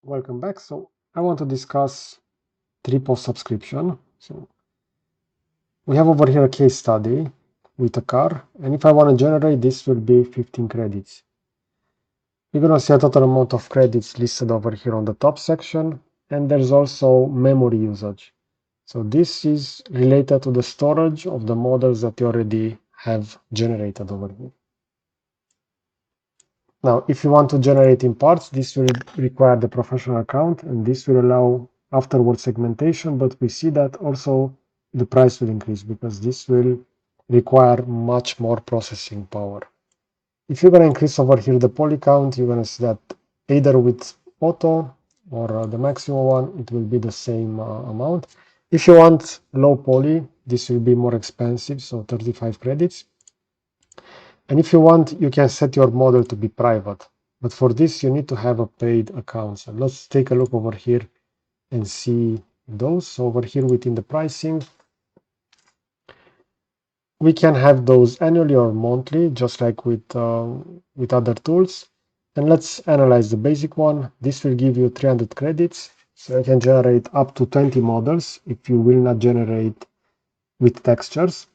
Welcome back. So I want to discuss Tripo subscription. So we have over here a case study with a car, and if I want to generate, this will be 15 credits. You're going to see a total amount of credits listed over here on the top section, and there's also memory usage. So this is related to the storage of the models that you already have generated over here. Now, if you want to generate in parts, this will require the professional account, and this will allow afterward segmentation, but we see that also the price will increase because this will require much more processing power. If you're going to increase over here the poly count, you're going to see that either with auto or the maximum one, it will be the same amount. If you want low poly, this will be more expensive, so 35 credits. And if you want, you can set your model to be private. But for this, you need to have a paid account. So let's take a look over here and see those. So over here within the pricing, we can have those annually or monthly, just like with other tools. And let's analyze the basic one. This will give you 300 credits. So you can generate up to 20 models if you will not generate with textures.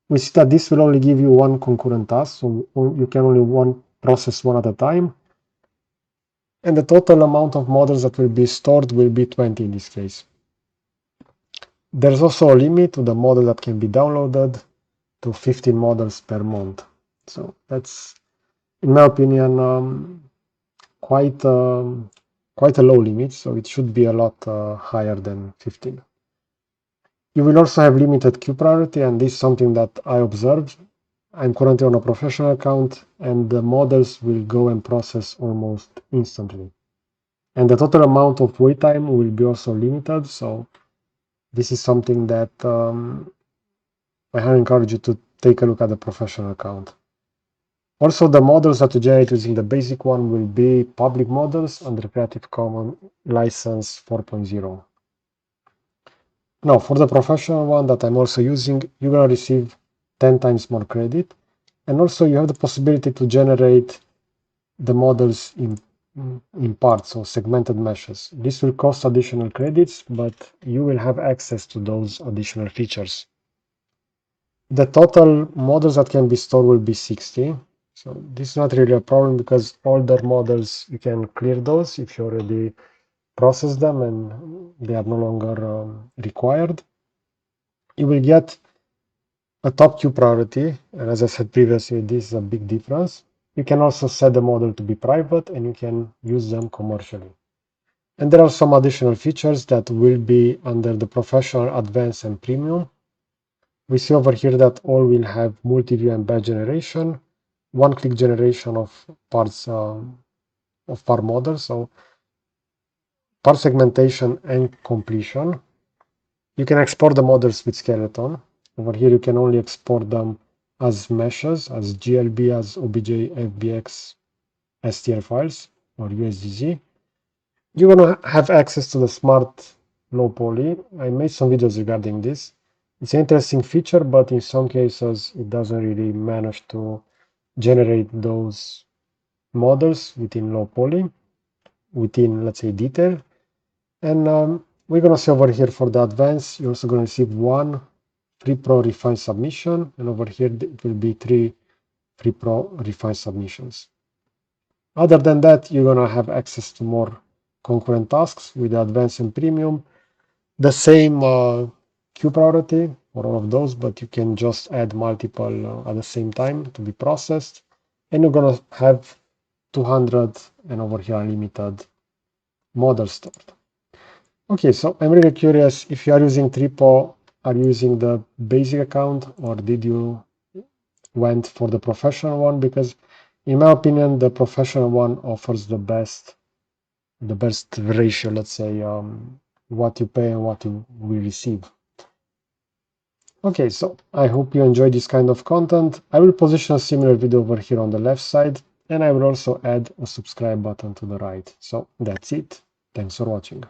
We see that this will only give you one concurrent task, so you can only process one at a time. And the total amount of models that will be stored will be 20 in this case. There's also a limit to the model that can be downloaded to 15 models per month. So that's, in my opinion, quite a low limit, so it should be a lot higher than 15. You will also have limited queue priority, and this is something that I observed. I'm currently on a professional account, and the models will go and process almost instantly. And the total amount of wait time will be also limited, so this is something that I highly encourage you to take a look at the professional account. Also, the models that you generate using the basic one will be public models under Creative Commons License 4.0. Now, for the professional one that I'm also using, you're going to receive 10 times more credit. And also you have the possibility to generate the models in parts, so segmented meshes. This will cost additional credits, but you will have access to those additional features. The total models that can be stored will be 60. So this is not really a problem because older models, you can clear those if you already process them and they are no longer required. You will get a top queue priority, and as I said previously, this is a big difference. You can also set the model to be private and you can use them commercially. And there are some additional features that will be under the professional, advanced, and premium. We see over here that all will have multi-view and batch generation, one-click generation of parts of part models, so part segmentation and completion. You can export the models with skeleton. Over here, you can only export them as meshes, as GLB, as OBJ, FBX, STL files, or USDZ. You're going to have access to the smart low poly. I made some videos regarding this. It's an interesting feature, but in some cases, it doesn't really manage to generate those models within low poly, within, let's say, detail. And we're going to see over here for the advanced, you're also going to receive one free pro refined submission, and over here it will be 3 free pro refined submissions. Other than that, you're going to have access to more concurrent tasks with the advanced and premium. The same queue priority for all of those, but you can just add multiple at the same time to be processed. And you're going to have 200 and over here unlimited models stored. Okay, so I'm really curious if you are using Tripo, are you using the basic account or did you went for the professional one? Because in my opinion, the professional one offers the best ratio, let's say, what you pay and what you will receive. Okay, so I hope you enjoy this kind of content. I will position a similar video over here on the left side, and I will also add a subscribe button to the right. So that's it. Thanks for watching.